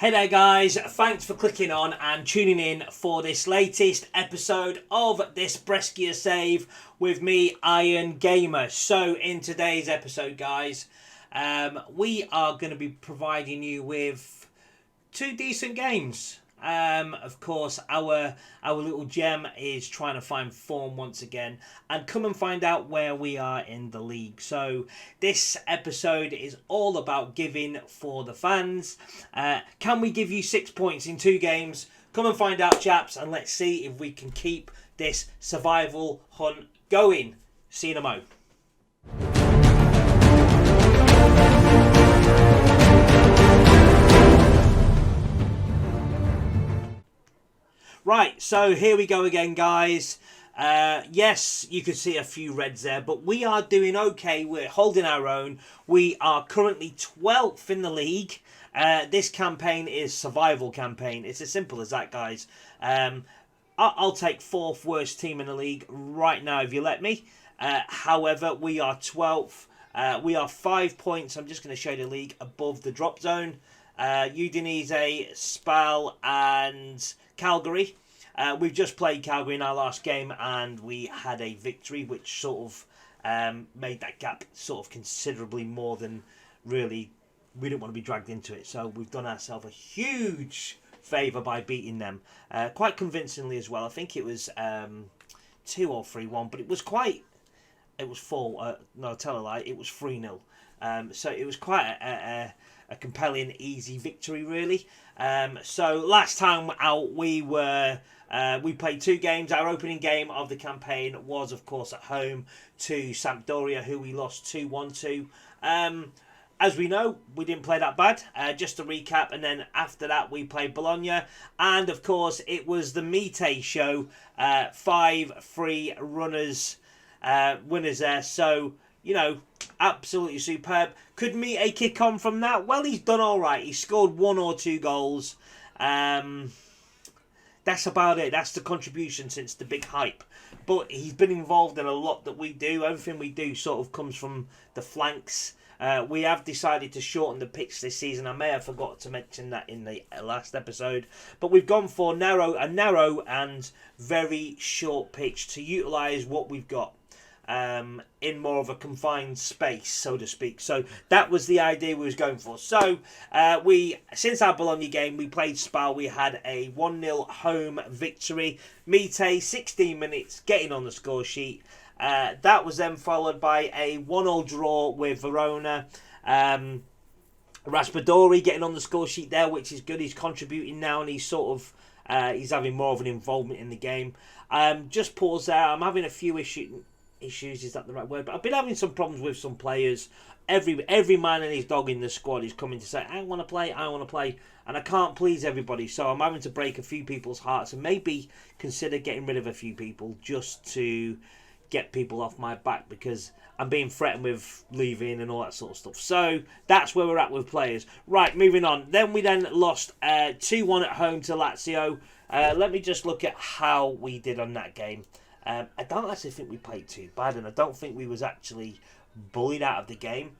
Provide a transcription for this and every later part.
Hey there guys, thanks for clicking on and tuning in for this latest episode of this Brescia save with me, Iron Gamer. So in today's episode guys, we are going to be providing you with two decent games. Of course, our little gem is trying to find form once again and come and find out where we are in the league. So this episode is all about giving for the fans. Can we give you 6 points in 2 games? Come and find out, chaps, and let's see if we can keep this survival hunt going. See you in a mo. Right, so here we go again, guys. Yes, you can see a few reds there, but we are doing okay. We're holding our own. We are currently 12th in the league. This campaign is survival campaign. It's as simple as that, guys. I'll take 4th worst team in the league right now if you let me. However, we are 12th. We are 5 points. I'm just going to show you the league above the drop zone. Udinese, Spal and Calgary. We've just played Calgary in our last game and we had a victory which sort of made that gap sort of considerably more than really we didn't want to be dragged into it. So we've done ourselves a huge favour by beating them quite convincingly as well. I think it was 2 or 3-1, but it was 4, no, tell a lie, it was 3-0. So it was quite a compelling, easy victory, really. So last time out, we played 2 games. Our opening game of the campaign was, of course, at home to Sampdoria, who we lost 2-1 to. As we know, we didn't play that bad. Just to recap, and then after that, we played Bologna. And, of course, it was the Mite show. 5-3 winners there. So, you know, absolutely superb. Could Mite kick on from that? Well, he's done all right. He scored 1 or 2 goals. That's about it. That's the contribution since the big hype. But he's been involved in a lot that we do. Everything we do sort of comes from the flanks. We have decided to shorten the pitch this season. I may have forgot to mention that in the last episode. But we've gone for a narrow and very short pitch to utilise what we've got. In more of a confined space, so to speak. So that was the idea we was going for. So since our Bologna game, we played Spal. We had a 1-0 home victory. Mite, 16 minutes, getting on the score sheet. That was then followed by a 1-1 draw with Verona. Raspadori getting on the score sheet there, which is good. He's contributing now, and he's sort of he's having more of an involvement in the game. Just pause there. I'm having a few issues, is that the right word? But I've been having some problems with some players. Every man and his dog in the squad is coming to say, I want to play, and I can't please everybody, so I'm having to break a few people's hearts and maybe consider getting rid of a few people just to get people off my back, because I'm being threatened with leaving and all that sort of stuff. So that's where we're at with players. Right, moving on. Then we lost 2-1 at home to Lazio. Let me just look at how we did on that game. I don't actually think we played too bad, and I don't think we was actually bullied out of the game.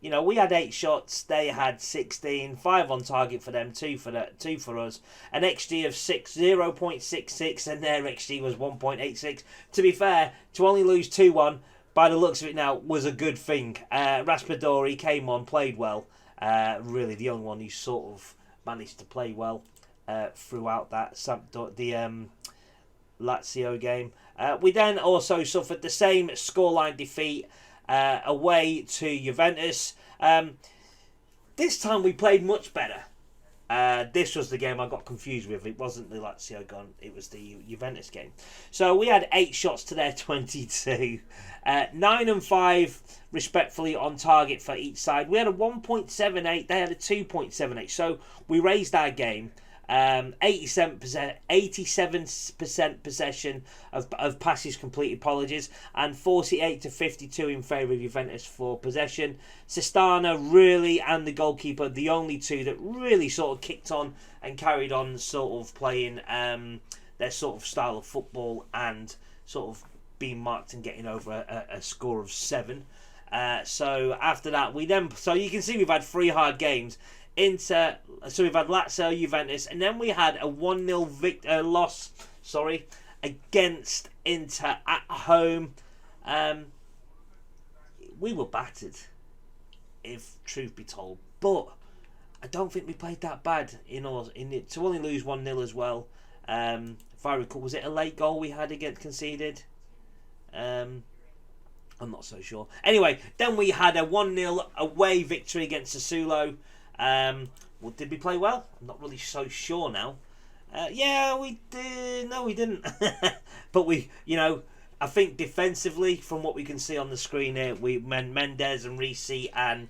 You know, we had 8 shots, they had 16, 5 on target for them, 2 for us, an XG of 0.66, and their XG was 1.86. To be fair, to only lose 2-1, by the looks of it now, was a good thing. Raspadori came on, played well. Really, the only one who sort of managed to play well throughout that Lazio game. We then also suffered the same scoreline defeat away to Juventus. This time we played much better. This was the game I got confused with. It wasn't the Lazio game, it was the Juventus game. So we had 8 shots to their 22. 9 and 5 respectfully on target for each side. We had a 1.78, they had a 2.78. So we raised our game. 87% possession of passes completed, apologies, and 48-52 in favour of Juventus for possession. Sistana really, and the goalkeeper, the only two that really sort of kicked on and carried on sort of playing their sort of style of football and sort of being marked and getting over a score of 7. So after that, so you can see we've had 3 hard games. Inter. So we've had Lazio, Juventus, and then we had a 1-0 loss. Sorry, against Inter at home. We were battered, if truth be told, but I don't think we played that bad to only lose 1-0 as well. If I recall, was it a late goal we had conceded? I'm not so sure. Anyway, then we had a 1-0 away victory against Sassuolo. Well, did we play well? I'm not really so sure now. Yeah, we did. No, we didn't. But I think defensively, from what we can see on the screen here, Mendes and Risi and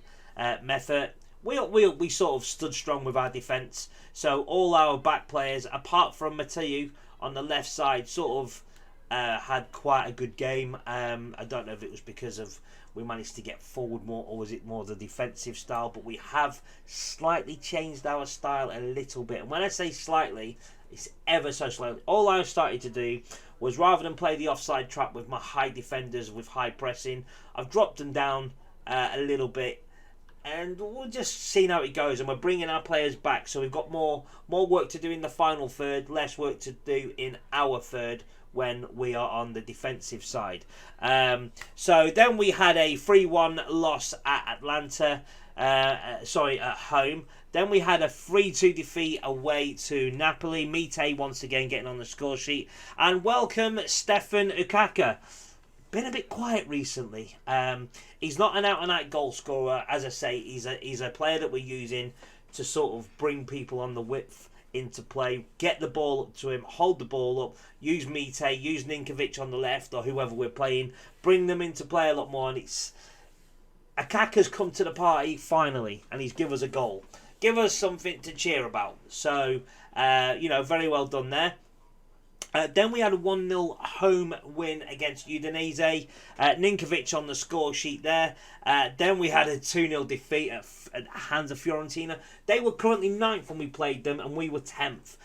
Method, we sort of stood strong with our defence. So all our back players, apart from Mateu on the left side, sort of had quite a good game. I don't know if it was because of we managed to get forward more, or was it more the defensive style? But we have slightly changed our style a little bit. And when I say slightly, it's ever so slightly. All I started to do was, rather than play the offside trap with my high defenders with high pressing, I've dropped them down a little bit. And we'll just see how it goes. And we're bringing our players back. So we've got more work to do in the final third, less work to do in our third when we are on the defensive side. So then we had a 3-1 loss at Atlanta. At home. Then we had a 3-2 defeat away to Napoli. Mite once again getting on the score sheet. And welcome Stefan Ukaka. Been a bit quiet recently. He's not an out-and-out goal scorer. As I say, he's a player that we're using to sort of bring people on the width into play, get the ball up to him, hold the ball up, use Mite, use Ninkovic on the left or whoever we're playing, bring them into play a lot more. And Akaka's come to the party finally, and he's given us a goal. Give us something to cheer about. So, very well done there. Then we had a 1-0 home win against Udinese. Ninkovic on the score sheet there. Then we had a 2-0 defeat at the hands of Fiorentina. They were currently 9th when we played them, and we were 10th.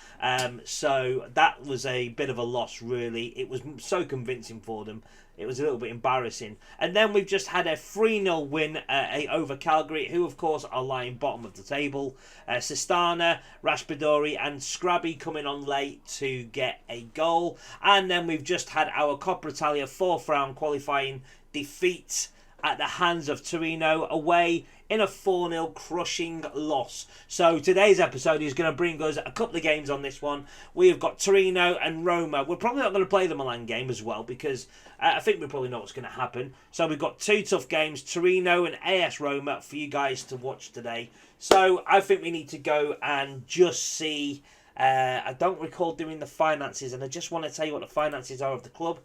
So that was a bit of a loss, really. It was so convincing for them. It was a little bit embarrassing. And then we've just had a 3-0 win over Calgary, who, of course, are lying bottom of the table. Sistana, Raspadori and Scrabby coming on late to get a goal. And then we've just had our Coppa Italia 4th round qualifying defeat at the hands of Torino away in a 4-0 crushing loss. So today's episode is going to bring us a couple of games on this one. We have got Torino and Roma. We're probably not going to play the Milan game as well, because I think we probably know what's going to happen. So we've got 2 tough games, Torino and AS Roma, for you guys to watch today. So I think we need to go and just see. I don't recall doing the finances, and I just want to tell you what the finances are of the club.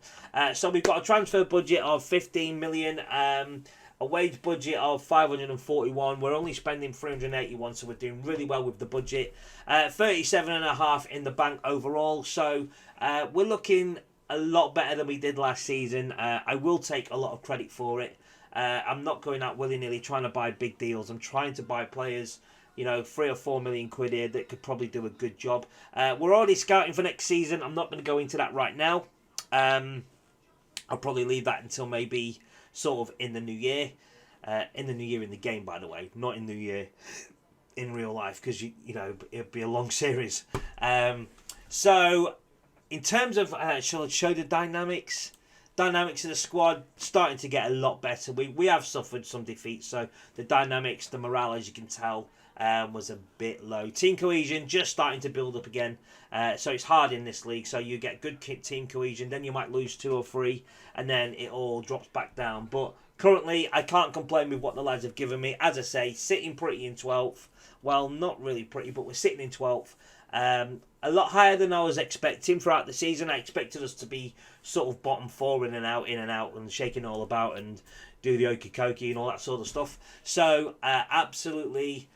So we've got a transfer budget of 15 million, a wage budget of 541. We're only spending 381, so we're doing really well with the budget. 37.5 in the bank overall, so we're looking a lot better than we did last season. I will take a lot of credit for it. I'm not going out willy-nilly trying to buy big deals. I'm trying to buy players, 3 or 4 million quid here that could probably do a good job. We're already scouting for next season. I'm not going to go into that right now. I'll probably leave that until maybe sort of in the new year. In the new year in the game, by the way, not in the new year in real life, because it'd be a long series. So in terms of shall I show the dynamics of the squad, starting to get a lot better. We have suffered some defeats, so the dynamics, the morale, as you can tell, was a bit low. Team cohesion just starting to build up again. So it's hard in this league. So you get good team cohesion, then you might lose 2 or 3, and then it all drops back down. But currently, I can't complain with what the lads have given me. As I say, sitting pretty in 12th. Well, not really pretty, but we're sitting in 12th. A lot higher than I was expecting throughout the season. I expected us to be sort of bottom 4 in and out, and shaking all about and do the okie dokie and all that sort of stuff. So, absolutely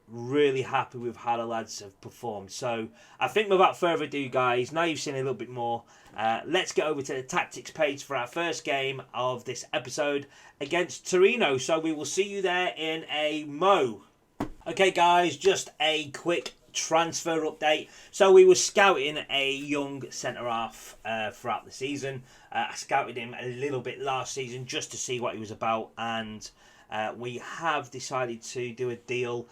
really happy with how the lads have performed. So, I think without further ado, guys, now you've seen a little bit more, let's get over to the tactics page for our first game of this episode against Torino. So, we will see you there in a mo. Okay, guys, just a quick transfer update. So we were scouting a young centre-half throughout the season. I scouted him a little bit last season just to see what he was about, and We have decided to do a deal.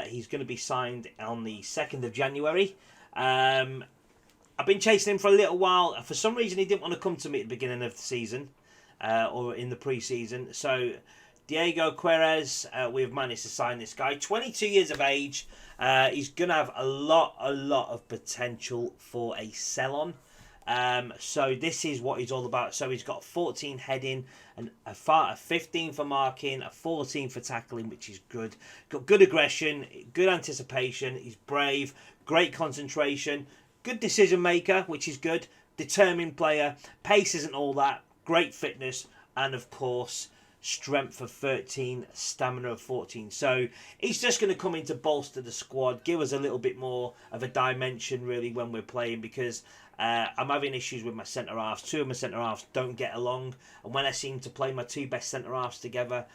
He's going to be signed on the 2nd of January. I've been chasing him for a little while. For some reason, he didn't want to come to me at the beginning of the season or in the pre-season. So, Diego Queiroz, we've managed to sign this guy. 22 years of age. He's going to have a lot of potential for a sell-on. So this is what he's all about. So he's got 14 heading, and a 15 for marking, a 14 for tackling, which is good. Got good aggression, good anticipation. He's brave, great concentration, good decision maker, which is good. Determined player. Pace isn't all that. Great fitness, and of course, strength of 13, stamina of 14. So he's just going to come in to bolster the squad, give us a little bit more of a dimension really when we're playing, because I'm having issues with my centre-halves. Two of my centre-halves don't get along, and when I seem to play my two best centre-halves together,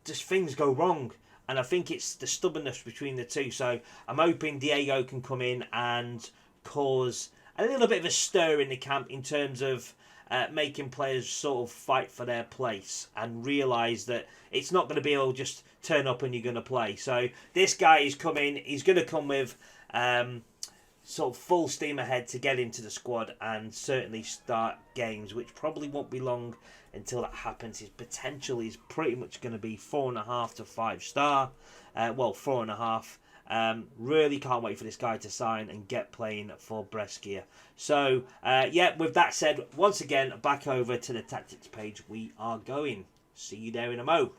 just things go wrong. And I think it's the stubbornness between the two. So I'm hoping Diego can come in and cause a little bit of a stir in the camp in terms of making players sort of fight for their place and realise that it's not going to be all just turn up and you're going to play. So this guy is coming. He's going to come with sort of full steam ahead to get into the squad and certainly start games, which probably won't be long until that happens. His potential is pretty much going to be 4.5 to 5 star. Well, 4.5. Really can't wait for this guy to sign and get playing for Brescia. So, yeah, with that said, once again, back over to the tactics page we are going. See you there in a mo.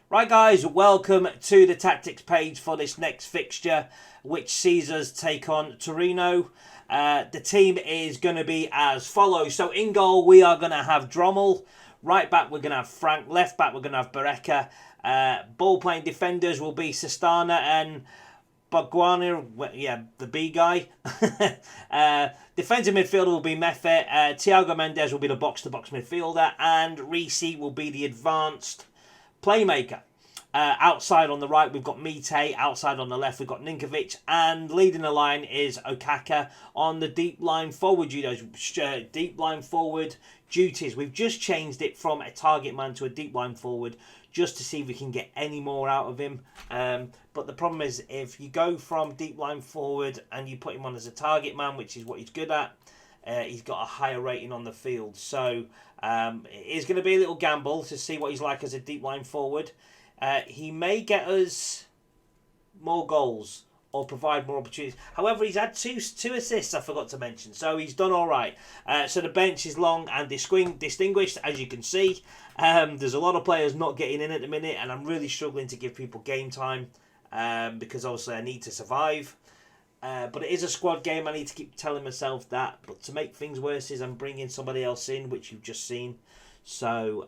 Right, guys, welcome to the tactics page for this next fixture, which sees us take on Torino. The team is going to be as follows. So, in goal, we are going to have Drommel. Right back, we're going to have Frank. Left back, we're going to have Brescia. Ball-playing defenders will be Sestana and Baguana, yeah, the B guy. Defensive midfielder will be Meffe. Thiago Mendes will be the box-to-box midfielder. And Risi will be the advanced playmaker. Outside on the right, we've got Mite. Outside on the left, we've got Ninkovic. And leading the line is Okaka on the deep line forward duties. We've just changed it from a target man to a deep line forward just to see if we can get any more out of him. But the problem is, if you go from deep line forward and you put him on as a target man, which is what he's good at, he's got a higher rating on the field. So it is going to be a little gamble to see what he's like as a deep line forward. He may get us more goals or provide more opportunities. However, he's had two assists, I forgot to mention. So he's done all right. So the bench is long and distinguished, as you can see. There's a lot of players not getting in at the minute, and I'm really struggling to give people game time because obviously I need to survive. But it is a squad game. I need to keep telling myself that. But to make things worse is I'm bringing somebody else in, which you've just seen. So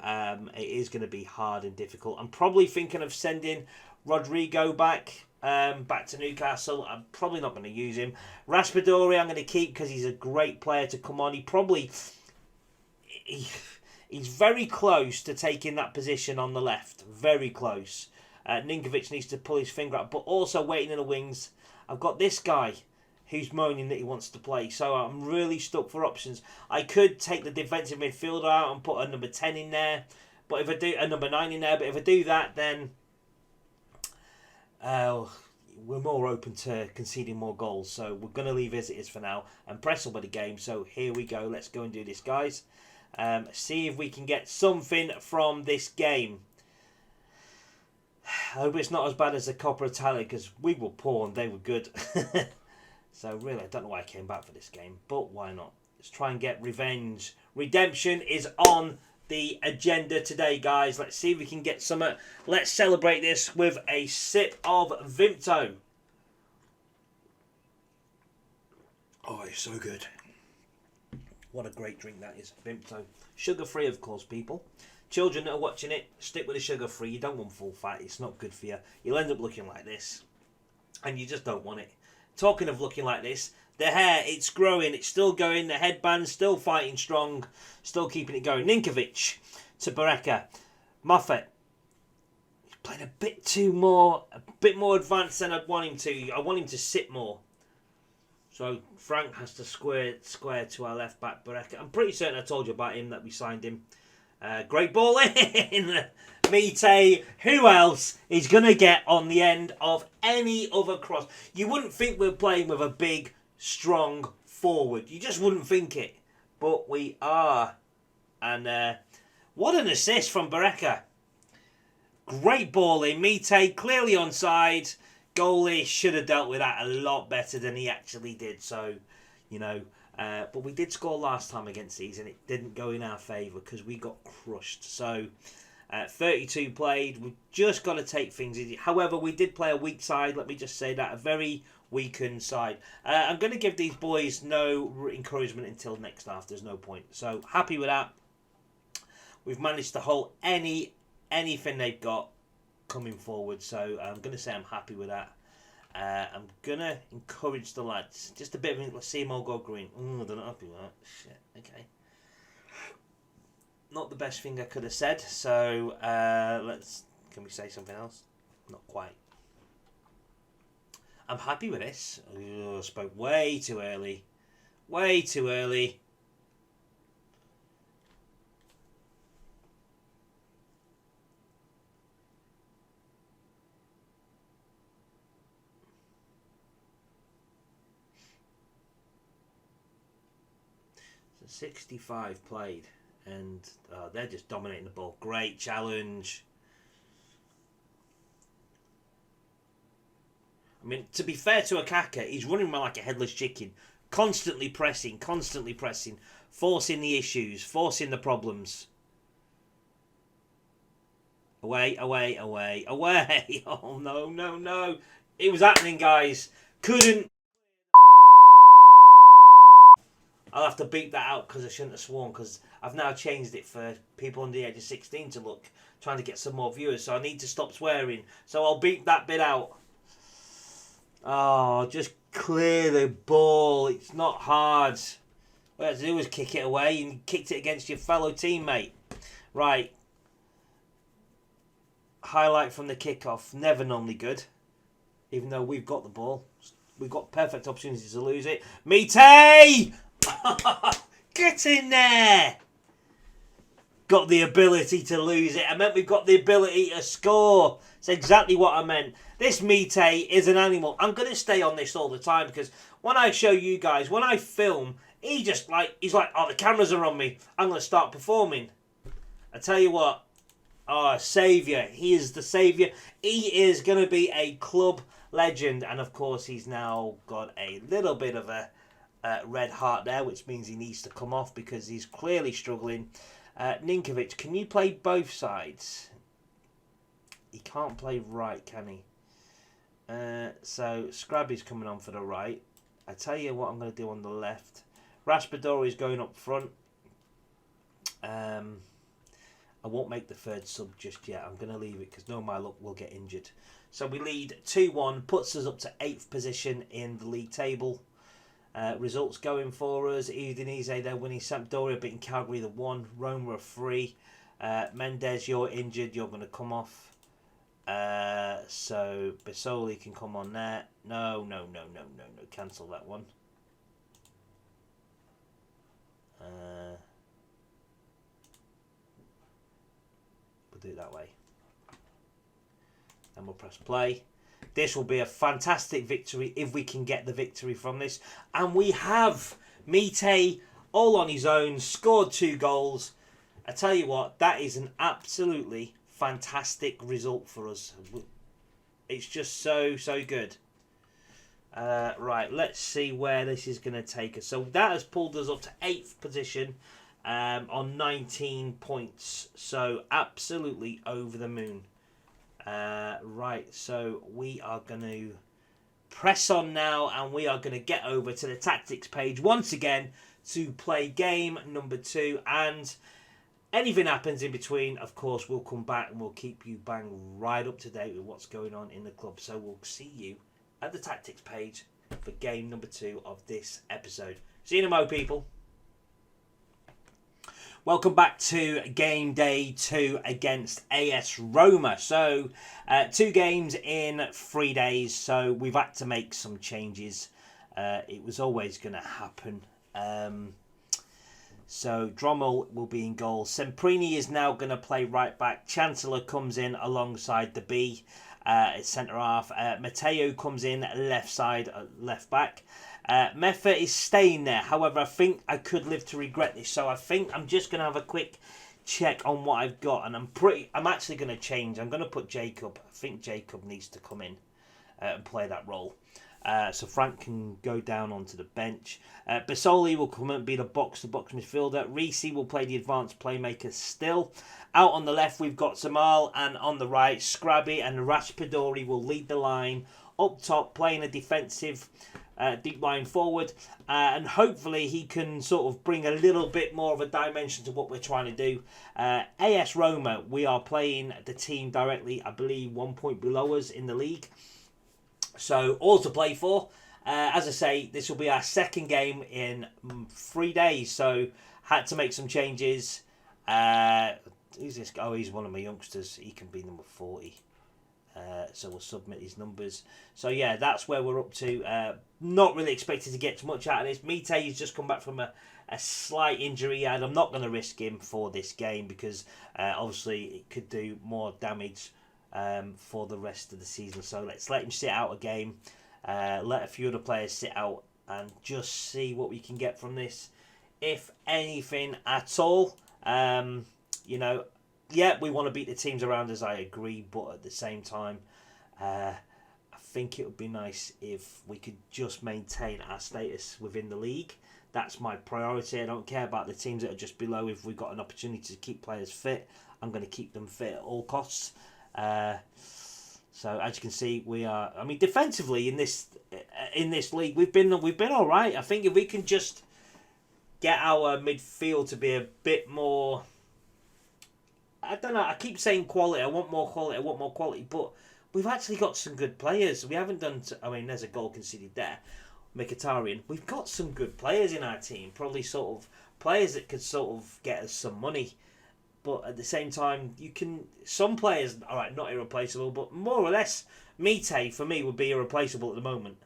it is going to be hard and difficult. I'm probably thinking of sending Rodrigo back to Newcastle. I'm probably not going to use him. Raspadori I'm going to keep because he's a great player to come on. He's very close to taking that position on the left. Very close. Ninkovic needs to pull his finger out. But also waiting in the wings, I've got this guy who's moaning that he wants to play. So I'm really stuck for options. I could take the defensive midfielder out and put a number 10 in there. But if I do a number 9 in there, but if I do that, then we're more open to conceding more goals. So we're going to leave as it is for now and press on with the game. So here we go. Let's go and do this, guys. See if we can get something from this game. I hope it's not as bad as the Coppa Italia, because we were poor and they were good. So really, I don't know why I came back for this game, but why not? Let's try and get revenge. Redemption is on the agenda today, guys. Let's see if we can get some. Let's celebrate this with a sip of Vimto. Oh, it's so good. What a great drink that is, Vimto. Sugar-free, of course, people. Children that are watching it, stick with the sugar-free. You don't want full fat. It's not good for you. You'll end up looking like this. And you just don't want it. Talking of looking like this, the hair, it's growing. It's still going. The headband's still fighting strong. Still keeping it going. Ninkovic to Brescia. Moffat. He's playing a bit more advanced than I'd want him to. I want him to sit more. So Frank has to square to our left back, Brescia. I'm pretty certain I told you about him, that we signed him. Great ball in. Mite, who else is going to get on the end of any other cross? You wouldn't think we're playing with a big, strong forward. You just wouldn't think it. But we are. And what an assist from Brescia. Great ball in. Mite clearly onside. Goalie should have dealt with that a lot better than he actually did. So, you know, but we did score last time against these and it didn't go in our favour because we got crushed. So, 32 played. We've just got to take things easy. However, we did play a weak side. Let me just say that. A very weakened side. I'm going to give these boys no encouragement until next half. There's no point. So, happy with that. We've managed to hold anything they've got coming forward. So, I'm going to say I'm happy with that. I'm going to encourage the lads. Just a bit of let's see them all go green. They're not happy with that. Shit. Okay. Not the best thing I could have said. So, can we say something else? Not quite. I'm happy with this. I spoke way too early. Way too early. So 65 played. And they're just dominating the ball. Great challenge. I mean, to be fair to Akaka, he's running around like a headless chicken. Constantly pressing, forcing the issues, forcing the problems. Away. Oh, no. It was happening, guys. Couldn't. I'll have to beep that out because I shouldn't have sworn because I've now changed it for people under the age of 16 to look, trying to get some more viewers. So I need to stop swearing. So I'll beep that bit out. Oh, just clear the ball. It's not hard. What you have to do is kick it away and kicked it against your fellow teammate. Right. Highlight from the kickoff. Never normally good. Even though we've got the ball. We've got perfect opportunities to lose it. Mite! Get in there! Got the ability to lose it. I meant we've got the ability to score. It's exactly what I meant. This Mite is an animal. I'm going to stay on this all the time because when I show you guys, when I film, he's like, oh, the cameras are on me. I'm going to start performing. I tell you what. Oh, saviour. He is the saviour. He is going to be a club legend. And, of course, he's now got a little bit of a red heart there, which means he needs to come off because he's clearly struggling. Ninkovic, can you play both sides? He can't play right, can he? So, Scrabby's coming on for the right. I tell you what I'm going to do on the left. Raspadori is going up front. I won't make the third sub just yet. I'm going to leave it because no my luck will get injured. So we lead 2-1, puts us up to 8th position in the league table. Results going for us. Udinese, they're winning. Sampdoria beating Calgary the 1. Roma are 3. Mendes, you're injured. You're going to come off. So Bissoli can come on there. No. Cancel that one. We'll do it that way. And we'll press play. This will be a fantastic victory if we can get the victory from this. And we have. Mite, all on his own, scored 2 goals. I tell you what, that is an absolutely fantastic result for us. It's just so good. Right, let's see where this is going to take us. So that has pulled us up to 8th position on 19 points. So absolutely over the moon. Right, so we are going to press on now and we are going to get over to the tactics page once again to play game number 2. And anything happens in between, of course, we'll come back and we'll keep you bang right up to date with what's going on in the club. So we'll see you at the tactics page for game number 2 of this episode. See you in a mo, people. Welcome back to game day 2 against AS Roma. So, 2 games in 3 days. So, we've had to make some changes. It was always going to happen. So Drommel will be in goal. Semprini is now going to play right back. Chancellor comes in alongside the B at centre half. Matteo comes in left side, left back. Meffa is staying there. However, I think I could live to regret this. So I think I'm just going to have a quick check on what I've got, and I'm actually going to change. I'm going to put Jacob. I think Jacob needs to come in and play that role. So Frank can go down onto the bench. Basoli will come and be the box-to-box midfielder. Risi will play the advanced playmaker still. Out on the left, we've got Zamal, and on the right, Scrabby and Raspadori will lead the line. Up top, playing a defensive deep line forward, and hopefully he can sort of bring a little bit more of a dimension to what we're trying to do. AS Roma, we are playing the team directly, I believe 1 point below us in the league. So all to play for. As I say, this will be our second game in 3 days, so had to make some changes. Who's this guy? Oh, he's one of my youngsters. He can be number 40. So we'll submit his numbers. So yeah, that's where we're up to. Not really expected to get much out of this. Mite's just come back from a slight injury, and I'm not going to risk him for this game because obviously it could do more damage for the rest of the season. So let's let him sit out a game. Let a few other players sit out and just see what we can get from this, if anything at all. You know, yeah, we want to beat the teams around us, I agree, but at the same time, I think it would be nice if we could just maintain our status within the league. That's my priority. I don't care about the teams that are just below. If we've got an opportunity to keep players fit, I'm going to keep them fit at all costs. So as you can see, we are. I mean, defensively in this league, we've been all right. I think if we can just get our midfield to be a bit more. I don't know. I keep saying quality. I want more quality. I want more quality. But we've actually got some good players. We haven't done. I mean, there's a goal conceded there, Mkhitaryan. We've got some good players in our team. Probably sort of players that could sort of get us some money. But at the same time, you can. Some players, all right, not irreplaceable, but more or less, Mite for me would be irreplaceable at the moment.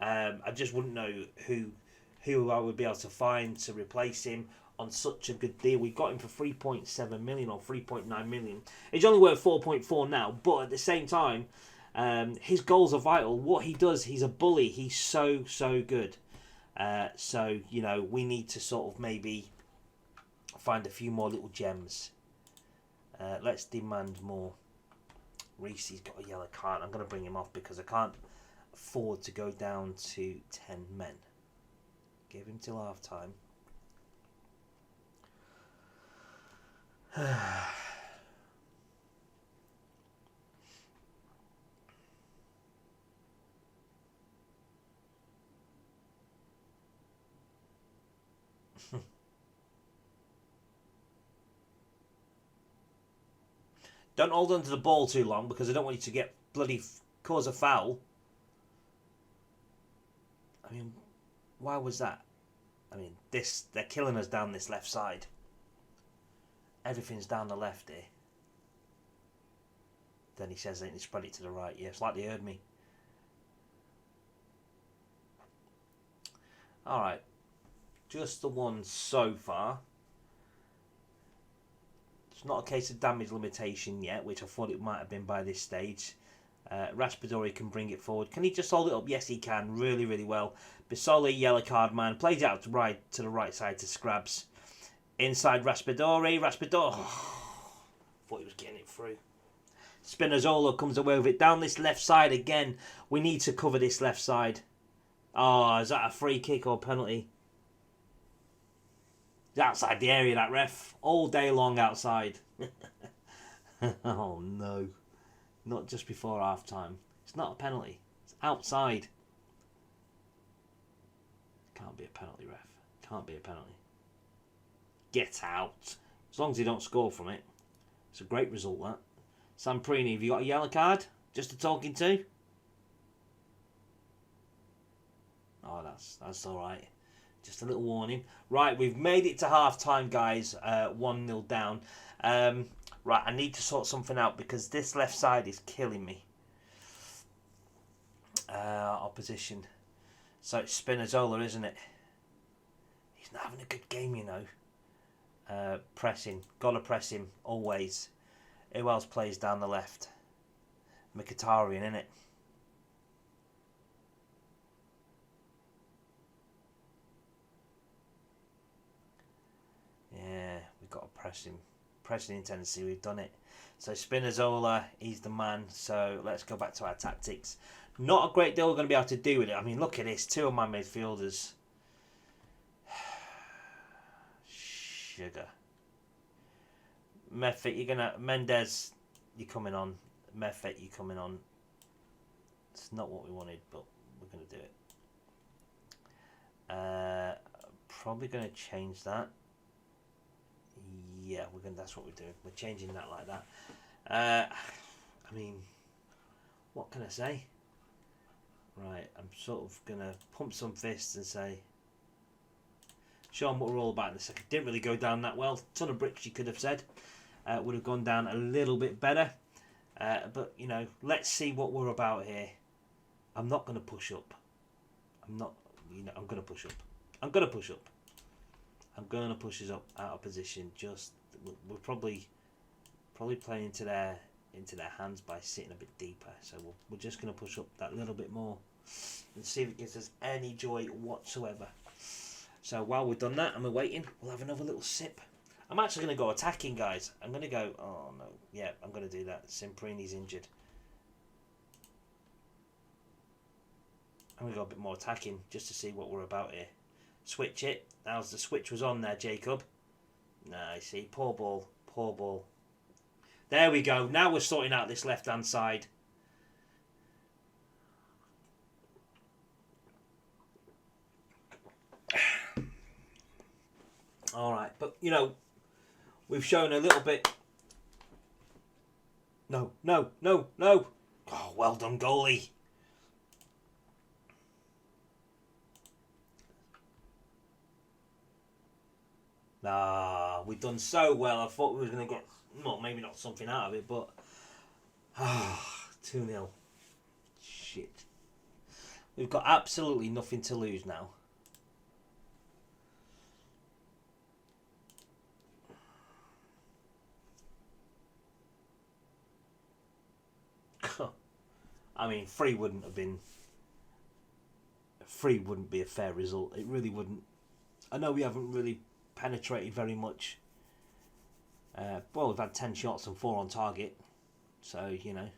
I just wouldn't know who I would be able to find to replace him on such a good deal. We got him for 3.7 million or 3.9 million. He's only worth 4.4 now, but at the same time, his goals are vital. What he does, he's a bully. He's so good. So you know, we need to sort of maybe find a few more little gems. Let's demand more. Reese's got a yellow card. I'm going to bring him off because I can't afford to go down to 10 men. Give him till half time. Don't hold on to the ball too long because I don't want you to get bloody cause a foul. I mean, why was that? I mean, they're killing us down this left side. Everything's down the left here. Then he says they need to spread it to the right. Yeah, it's like they heard me. Alright. Just the one so far. It's not a case of damage limitation yet, which I thought it might have been by this stage. Raspadori can bring it forward. Can he just hold it up? Yes, he can. Really, really well. Bisoli, yellow card man. Plays it out to the right side to Scrabs. Inside Raspadori. Raspadori. Oh, thought he was getting it through. Spinazzola comes away with it. Down this left side again. We need to cover this left side. Oh, is that a free kick or penalty? He's outside the area, that ref. All day long outside. Oh, no. Not just before half time. It's not a penalty. It's outside. Can't be a penalty, ref. Can't be a penalty. Get out. As long as you don't score from it. It's a great result, that. Samprini, have you got a yellow card? Just a talking to? Oh, that's alright. Just a little warning. Right, we've made it to half-time, guys. 1-0 down. Right, I need to sort something out because this left side is killing me. Opposition. So it's Spinazzola, isn't it? He's not having a good game, you know. Pressing. Gotta press him, always. Who else plays down the left? Mkhitaryan, innit? Yeah, we've got to press him. Pressing intensity, we've done it. So Spinazzola, he's the man. So let's go back to our tactics. Not a great deal we're going to be able to do with it. I mean, look at this. Two of my midfielders. Sugar. Meffet, you're going to... Mendes, you're coming on. Meffet, you're coming on. It's not what we wanted, but we're going to do it. Probably going to change that. Yeah, we're going. That's what we're doing. We're changing that like that. I mean, what can I say? Right, I'm sort of going to pump some fists and say, show them what we're all about in a second. Didn't really go down that well. Ton of bricks, you could have said. Would have gone down a little bit better. But, you know, let's see what we're about here. I'm not going to push up. I'm not, you know, I'm going to push up. I'm going to push up. I'm going to push us up out of position. Just, we're probably playing into their hands by sitting a bit deeper. So we're just going to push up that little bit more and see if it gives us any joy whatsoever. So while we've done that and we're waiting, we'll have another little sip. I'm actually going to go attacking, guys. I'm going to go... Oh, no. Yeah, I'm going to do that. Simprini's injured. I'm going to go a bit more attacking just to see what we're about here. Switch it. How's the switch was on there, Jacob? Nah, I see. Poor ball. Poor ball. There we go. Now we're sorting out this left-hand side. All right. But, you know... We've shown a little bit... No, no, no, no. Oh, well done, goalie. Nah, we've done so well. I thought we were going to get... Well, maybe not something out of it, but... 2-0. Shit. We've got absolutely nothing to lose now. I mean, 3 wouldn't have been... 3 wouldn't be a fair result. It really wouldn't. I know we haven't really penetrated very much. Well, we've had 10 shots and 4 on target. So, you know.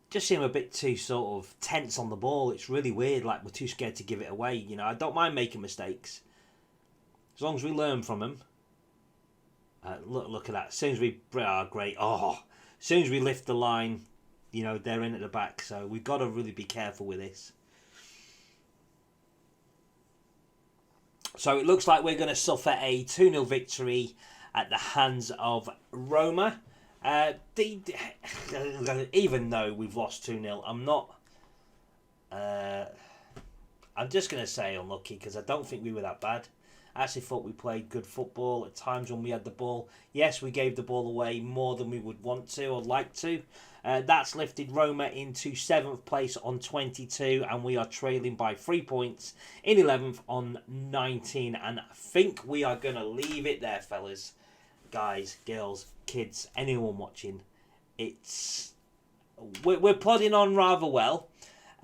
Just seem a bit too sort of tense on the ball. It's really weird. Like, we're too scared to give it away. You know, I don't mind making mistakes. As long as we learn from them. Look at that. As soon as we... great. Oh, as soon as we lift the line, you know, they're in at the back. So we've got to really be careful with this. So it looks like we're going to suffer a 2-0 victory at the hands of Roma. Even though we've lost 2-0, I'm not... I'm just going to say unlucky because I don't think we were that bad. I actually thought we played good football at times when we had the ball. Yes, we gave the ball away more than we would want to or like to. That's lifted Roma into 7th place on 22 and we are trailing by 3 points in 11th on 19. And I think we are going to leave it there, fellas. Guys, girls, kids, anyone watching. We're plodding on rather well.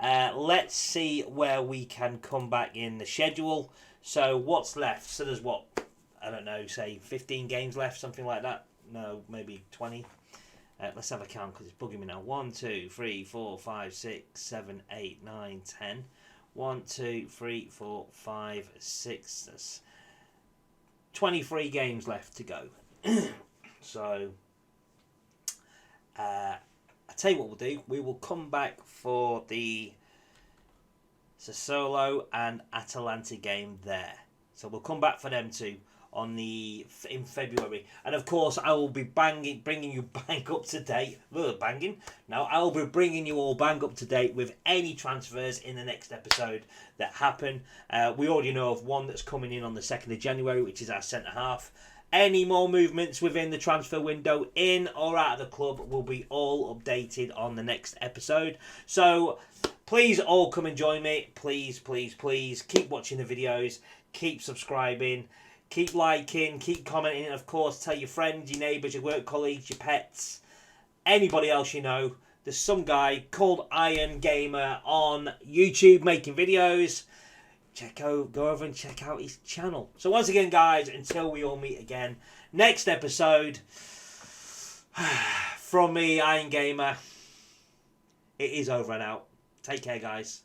Let's see where we can come back in the schedule. So what's left? So there's what? I don't know, say 15 games left, something like that. No, maybe 20. Let's have a count because it's bugging me now. 1, 2, 3, 4, 5, 6, 7, 8, 9, 10. 1, 2, 3, 4, 5, 6. That's 23 games left to go. So, I tell you what we'll do. We will come back for the Sassuolo and Atalanta game there. So we'll come back for them too in February. And of course, I will be bringing you bang up to date. Banging? No, I will be bringing you all bang up to date with any transfers in the next episode that happen. We already know of one that's coming in on the 2nd of January, which is our centre half. Any more movements within the transfer window, in or out of the club, will be all updated on the next episode. So please all come and join me. Please, please, please keep watching the videos. Keep subscribing. Keep liking. Keep commenting. And of course, tell your friends, your neighbours, your work colleagues, your pets, anybody else you know. There's some guy called Iron Gamer on YouTube making videos. Go over and check out his channel. So once again, guys, until we all meet again, next episode, from me, Iron Gamer, it is over and out. Take care, guys.